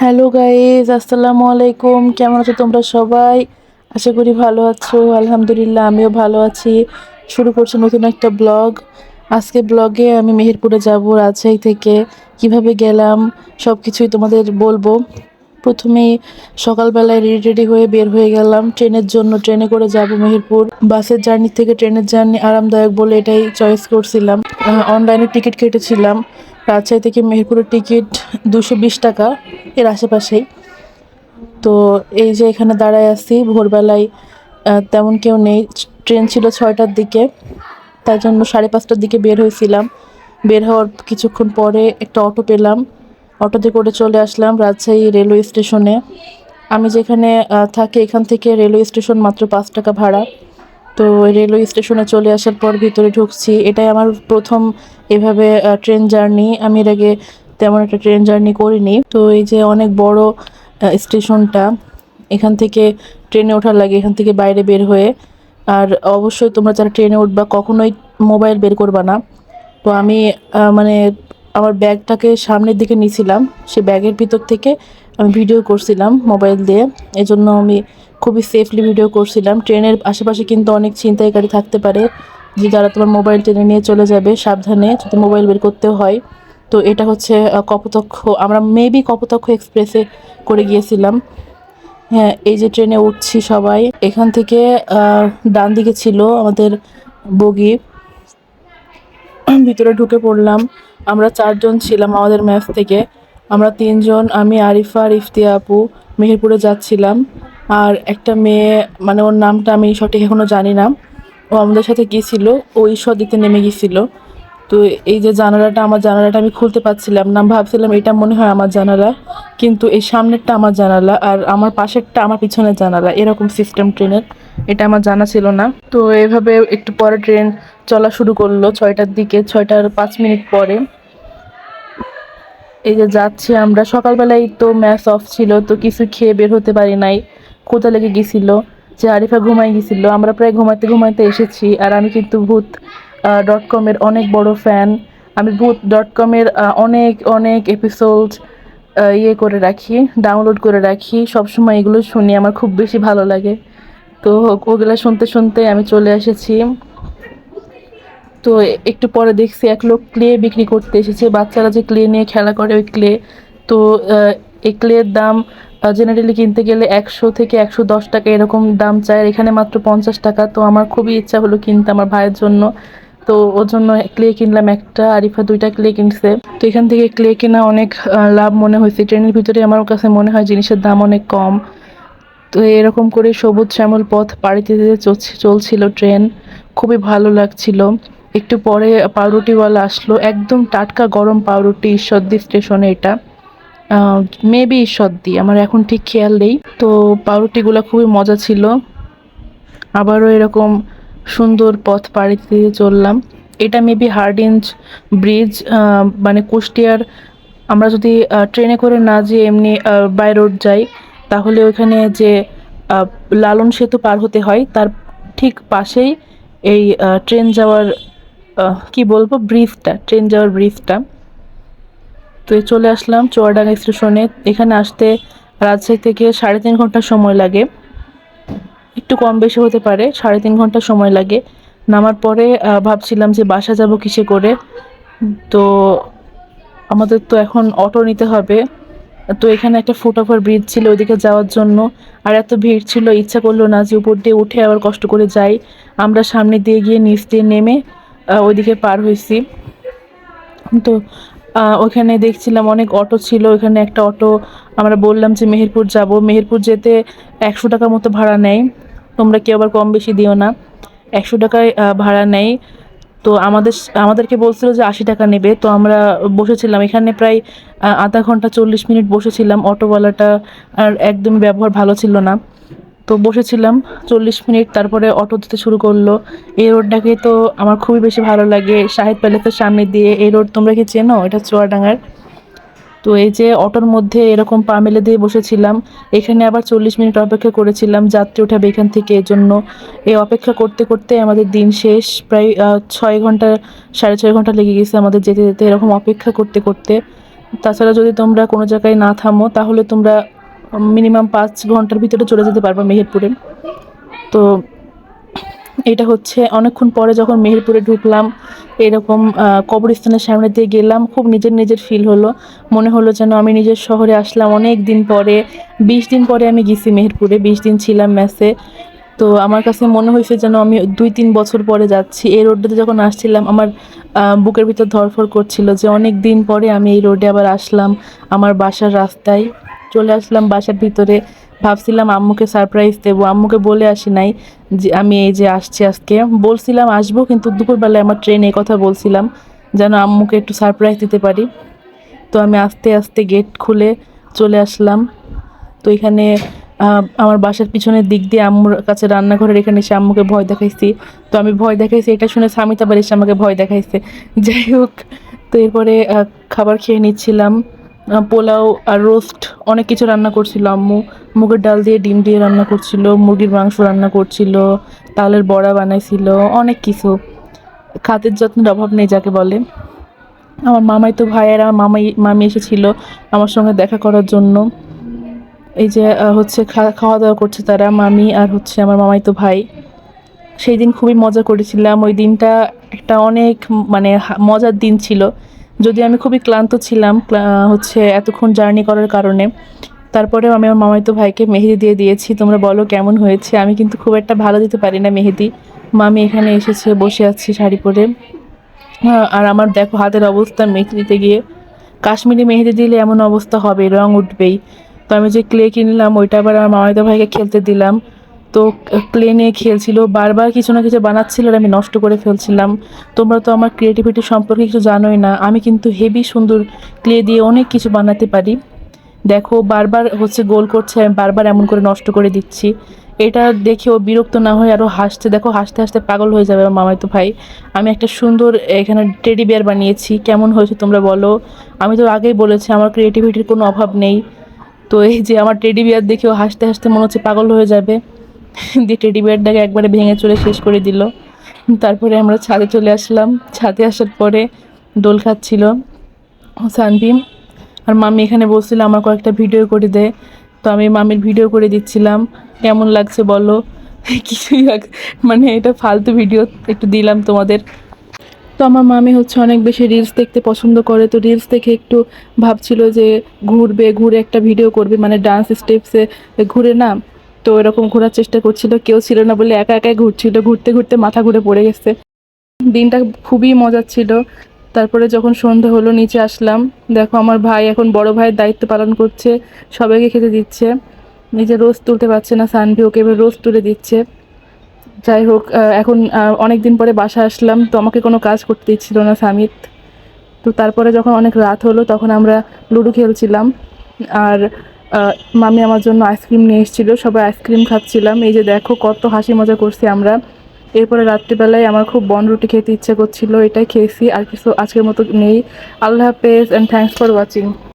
Hello guys, আসসালামু আলাইকুম। কেমন আছো তোমরা সবাই? আশা করি ভালো আছো। আলহামদুলিল্লাহ, আমিও ভালো আছি। শুরু করছি নতুন একটা ব্লগ। আজকে ব্লগে আমি মেহেরপুরে যাব রাজশাহী থেকে। কিভাবে গেলাম সব কিছুই তোমাদের বলবো। প্রথমেই সকালবেলায় রেডি রেডি হয়ে বের হয়ে গেলাম ট্রেনের জন্য। ট্রেনে করে যাব মেহেরপুর। বাসের জার্নি থেকে ট্রেনের জার্নি আরামদায়ক বলে এটাই চয়েস করছিলাম। অনলাইনে টিকিট কেটেছিলাম। রাজশাহী থেকে মেহেরপুরের টিকিট 220 টাকা, এর আশেপাশেই। তো এই যে এখানে দাঁড়ায় আছি ভোরবেলায়, তেমন কেউ নেই। ট্রেন ছিল 6টার দিকে, তার জন্য 5:30টার দিকে বের হয়েছিলাম। বের হওয়ার কিছুক্ষণ পরে একটা অটো পেলাম। অটোতে করে চলে আসলাম রাজশাহী রেলওয়ে স্টেশনে। আমি যেখানে থাকি এখান থেকে রেলওয়ে স্টেশন মাত্র 5 টাকা ভাড়া। তো রেলওয়ে স্টেশনে চলে আসার পর ভিতরে ঢুকছি। এটাই আমার প্রথম এভাবে ট্রেন জার্নি। আমি এর আগে তেমন একটা ট্রেন জার্নি করিনি। তো এই যে অনেক বড় স্টেশনটা, এখান থেকে ট্রেনে ওঠার লাগে এখান থেকে বাইরে বের হয়ে। আর অবশ্যই তোমরা যারা ট্রেনে উঠবা কখনোই মোবাইল বের করবা না। তো আমি মানে আমার ব্যাগটাকে সামনের দিকে নিয়েছিলাম, সে ব্যাগের ভিতর থেকে আমি ভিডিও করছিলাম মোবাইল দিয়ে। এজন্য আমি খুবই সেফলি ভিডিও করছিলাম। ট্রেনের আশেপাশে কিন্তু অনেক ছিনতাইকারী থাকতে পারে, যে যারা তোমার মোবাইল টেনে নিয়ে চলে যাবে। সাবধানে যদি মোবাইল বের করতেও হয়। তো এটা হচ্ছে কপোতাক্ষ, আমরা মেবি কপোতাক্ষ এক্সপ্রেসে করে গিয়েছিলাম। হ্যাঁ, এই যে ট্রেনে উঠছি সবাই। এখান থেকে ডান দিকে ছিল আমাদের বগি। ভিতরে ঢুকে পড়লাম। আমরা 4জন ছিলাম আমাদের ম্যাচ থেকে। আমরা 3জন, আমি, আরিফা আর ইফতিয়া আপু মেহেরপুরে যাচ্ছিলাম। আর একটা মেয়ে, মানে ওর নামটা আমি সঠিক এখনো জানি না, ও আমাদের সাথে গিয়েছিল। ও ঈশ্বর দিতে নেমে গিয়েছিল। তো এই যে জানালাটা, আমার জানালাটা আমি খুলতে পারছিলাম না। ভাবছিলাম এটা মনে হয় আমার জানালা, কিন্তু এই সামনেরটা আমার জানালা আর আমার পাশেরটা আমার পিছনের জানালা, এরকম সিস্টেম ট্রেনের। এটা আমার জানা ছিল না। তো এভাবে একটু পরে ট্রেন চলা শুরু করলো 6টার দিকে, 6টা 5 মিনিট পরে। এই যে যাচ্ছি আমরা। সকালবেলায় তো ম্যাচ অফ ছিল, তো কিছু খেয়ে বের হতে পারি নাই, ক্ষুধা লেগে গেছিল। যে আরিফা ঘুমাই গেছিল, আমরা প্রায় ঘুমাইতে ঘুমাইতে এসেছি। আর আমি কিন্তু ভূত.com-এর অনেক বড় ফ্যান। আমি ভূত.com-এর অনেক অনেক এপিসোড ইয়ে করে রাখি, ডাউনলোড করে রাখি। সবসময় এগুলো শুনি, আমার খুব বেশি ভালো লাগে। তো ওগুলো শুনতে শুনতে আমি চলে এসেছি। তো একটু পরে দেখছি এক লোক ক্লে বিক্রি করতে এসেছে, বাচ্চারা যে ক্লে নিয়ে খেলা করে ওই ক্লে। তো এই ক্লের দাম জেনারেলি কিনতে গেলে 100 থেকে 110 টাকা এরকম দাম চায়, আর এখানে মাত্র 50 টাকা। তো আমার খুবই ইচ্ছা হলো কিনতে আমার ভাইয়ের জন্য। তো ওর জন্য ক্লে কিনলাম একটা, আরিফা 2টা ক্লে কিনছে। তো এখান থেকে ক্লে কেনা অনেক লাভ মনে হয়েছে। ট্রেনের ভিতরে আমার কাছে মনে হয় জিনিসের দাম অনেক কম। তো এরকম করে সবুজ শ্যামল পথ পাড়ি দিতে চলছিল ট্রেন। খুবই ভালো লাগছিল। একটু পরে পাউরুটিওয়ালা আসলো, একদম টাটকা গরম পাউরুটি। ঈশ্বরদী স্টেশনে এটা, মেবি ঈশ্বরদী, আমার এখন ঠিক খেয়াল নেই। তো পাউরুটিগুলো খুবই মজা ছিল। আবারও এরকম সুন্দর পথ পাড়ি দিয়ে চললাম। এটা মেবি হার্ডিঞ্জ ব্রিজ, মানে কুষ্টিয়ার। আমরা যদি ট্রেনে করে না যেয়ে এমনি বাই রোড যাই, তাহলে ওখানে যে আহ, লালন সেতু পার হতে হয়, তার ঠিক পাশেই এই ট্রেন যাওয়ার কি বলবো, ব্রিজটা, ট্রেন যাওয়ার ব্রিজটা। তো এই চলে আসলাম চুয়াডাঙ্গা স্টেশনে। এখানে আসতে রাজশাহী থেকে 3.5 ঘন্টা সময় লাগে, একটু কম বেশি হতে পারে। 3.5 ঘন্টা সময় লাগে। নামার পরে ভাবছিলাম যে বাসা যাব কিসে করে। তো আমাদের তো এখন অটো নিতে হবে। তো এখানে একটা ফুটওভার ব্রিজ ছিল ওইদিকে যাওয়ার জন্য। আর এত ভিড় ছিল, ইচ্ছা করলো না যে উপর দিয়ে উঠে আবার কষ্ট করে যাই। আমরা সামনে দিয়ে গিয়ে নিচ দিয়ে নেমে ওইদিকে পার হয়েছি। তো ওখানে দেখছিলাম অনেক অটো ছিল। ওখানে একটা অটো, আমরা বললাম যে মেহেরপুর যাব। মেহেরপুর যেতে 100 টাকা মতো ভাড়া নেয়। তোমরা কেউ আবার কম বেশি দিও না, 100 টাকায় ভাড়া নেয়। তো আমাদেরকে বলছিল যে 80 টাকা নেবে। তো আমরা বসেছিলাম এখানে প্রায় আধা ঘন্টা 40 মিনিট বসেছিলাম। অটোওয়ালাটা আর একদমই ব্যবহার ভালো ছিল না। তো বসেছিলাম 40 মিনিট, তারপরে অটো দিতে শুরু করলো। এই রোডটাকে তো আমার খুবই বেশি ভালো লাগে, শাহিদ প্যালেসের সামনে দিয়ে। এই রোড তোমরা কি চেনো? এটা চুয়াডাঙ্গার। তো এই যে অটোর মধ্যে এরকম পা মেলে দিয়ে বসেছিলাম। এখানে আবার 40 মিনিট অপেক্ষা করেছিলাম যাত্রী উঠাবে এখান থেকে। এই জন্য এই অপেক্ষা করতে করতে আমাদের দিন শেষ। প্রায় 6 ঘন্টা, 6.5 ঘন্টা লেগে গেছে আমাদের যেতে যেতে, এরকম অপেক্ষা করতে করতে। তাছাড়া যদি তোমরা কোনো জায়গায় না থামো তাহলে তোমরা মিনিমাম 5 ঘন্টার ভিতরে চলে যেতে পারবে মেহেরপুরে। তো এটা হচ্ছে অনেকক্ষণ পরে যখন মেহেরপুরে ঢুকলাম, এরকম কবরস্থানের সামনে দিয়ে গেলাম, খুব নিজের নিজের ফিল হলো। মনে হলো যেন আমি নিজের শহরে আসলাম অনেক দিন পরে। 20 দিন পরে আমি গেছি মেহেরপুরে, 20 দিন ছিলাম মেসে। তো আমার কাছে মনে হয়েছে যেন আমি 2-3 বছর পরে যাচ্ছি। এই রোডটাতে যখন আসছিলাম আমার বুকের ভিতর ধড়ফড় করছিল যে অনেক দিন পরে আমি এই রোডে আবার আসলাম, আমার বাসার রাস্তায় চলে আসলাম বাসার ভিতরে। ভাবছিলাম আম্মুকে সারপ্রাইজ দেবো, আম্মুকে বলে আসি নাই যে আমি এই যে আসছি আজকে। বলছিলাম আসবো, কিন্তু দুপুরবেলায় আমার ট্রেনে কথা বলছিলাম যেন আম্মুকে একটু সারপ্রাইজ দিতে পারি। তো আমি আস্তে আস্তে গেট খুলে চলে আসলাম। তো এখানে আমার বাসার পিছনের দিক দিয়ে আম্মুর কাছে রান্নাঘরের এখানে এসে আম্মুকে ভয় দেখাইছি। তো আমি ভয় দেখাইছি এটা শুনে সামিত আবার এসে আমাকে ভয় দেখাইছে। যাই হোক, তো এরপরে খাবার খেয়ে নিচ্ছিলাম। পোলাও আর রোস্ট অনেক কিছু রান্না করছিল আম্মু। মুগের ডাল দিয়ে ডিম দিয়ে রান্না করছিল, মুরগির মাংস রান্না করছিল, তালের বড়া বানাইছিল, অনেক কিছু। খাদের যত্নের অভাব নেই যাকে বলে। আমার মামাই তো ভাই আর আমার মামি এসেছিল আমার সঙ্গে দেখা করার জন্য। এই যে হচ্ছে খাওয়া দাওয়া করছে তারা, মামি আর হচ্ছে আমার মামাই তো ভাই। সেই দিন খুবই মজা করেছিলাম। ওই দিনটা একটা অনেক মানে মজার দিন ছিল। যদি আমি খুবই ক্লান্ত ছিলাম হচ্ছে এতক্ষণ জার্নি করার কারণে, তারপরেও আমি আমার মামাইতো ভাইকে মেহেদি দিয়ে দিয়েছি। তোমরা বলো কেমন হয়েছে? আমি কিন্তু খুব একটা ভালো দিতে পারি না মেহেদি। মামি এখানে এসেছে, বসে আছি শাড়ি পরে। আর আমার দেখো হাতের অবস্থা মেহেদি দিতে গিয়ে। কাশ্মীরি মেহেদি দিলে এমন অবস্থা হবে, রং উঠবেই। তো আমি যে ক্লে কিনলাম ওইটা আবার আমার মামাতো ভাইকে খেলতে দিলাম। তো ক্লে নিয়ে খেলছিল, বারবার কিছু না কিছু বানাচ্ছিল আর আমি নষ্ট করে ফেলছিলাম। তোমরা তো আমার ক্রিয়েটিভিটি সম্পর্কে কিছু জানোই না, আমি কিন্তু হেভি সুন্দর ক্লে দিয়ে অনেক কিছু বানাতে পারি। দেখো বারবার হচ্ছে গোল করছে, আমি বারবার এমন করে নষ্ট করে দিচ্ছি। এটা দেখে ও বিরক্ত না হয়ে আরও হাসছে, দেখো হাসতে হাসতে পাগল হয়ে যাবে আমার মামাতো ভাই। আমি একটা সুন্দর এখানে টেডি বিয়ার বানিয়েছি, কেমন হয়েছে তোমরা বলো? আমি তো আগেই বলেছি আমার ক্রিয়েটিভিটির কোনো অভাব নেই। তো এই যে আমার টেডি বিয়ার দেখেও হাসতে হাসতে মনে হচ্ছে পাগল হয়ে যাবে। দিয়ে টেডি বিয়ারটাকে একবারে ভেঙে চলে শেষ করে দিল। তারপরে আমরা ছাদে চলে আসলাম। ছাদে আসার পরে দোল খাচ্ছিল সানভীম, আর মামি এখানে বলছিল আমার কয়েকটা ভিডিও করে দে। তো আমি মামির ভিডিও করে দিচ্ছিলাম। কেমন লাগছে বলো? কিছুই মানে এটা ফালতু ভিডিও একটু দিলাম তোমাদের। তো আমার মামি হচ্ছে অনেক বেশি রিলস দেখতে পছন্দ করে। তো রিলস দেখে একটু ভাবছিল যে ঘুরে একটা ভিডিও করবে, মানে ডান্স স্টেপসে ঘুরে না। তো এরকম ঘোরার চেষ্টা করছিল, কেউ ছিল না বলে একা একাই ঘুরছিল, ঘুরতে ঘুরতে মাথা ঘুরে পড়ে গেছে। দিনটা খুবই মজার ছিল। তারপরে যখন সন্ধ্যা হলো নিচে আসলাম, দেখো আমার ভাই এখন বড় ভাইয়ের দায়িত্ব পালন করছে, সবাইকে খেতে দিচ্ছে। নিজে রোজ তুলতে পারছে না, সানভি ওকে এবার রোজ তুলে দিচ্ছে। যাই হোক, এখন অনেক দিন পরে বাসা আসলাম, তো আমাকে কোনো কাজ করতে দিচ্ছিল না সামিত। তো তারপরে যখন অনেক রাত হলো তখন আমরা লুডো খেলছিলাম। আর মামি আমার জন্য আইসক্রিম নিয়ে এসেছিলো, সবাই আইসক্রিম খাচ্ছিলাম। এই যে দেখো কত হাসি মজা করছি আমরা। এরপরে রাত্রিবেলায় আমার খুব বনরুটি খেতে ইচ্ছে করছিল, এটাই খেয়েছি, আর কিছু আজকের মতো নেই। আল্লাহ হাফেজ অ্যান্ড থ্যাঙ্কস ফর ওয়াচিং।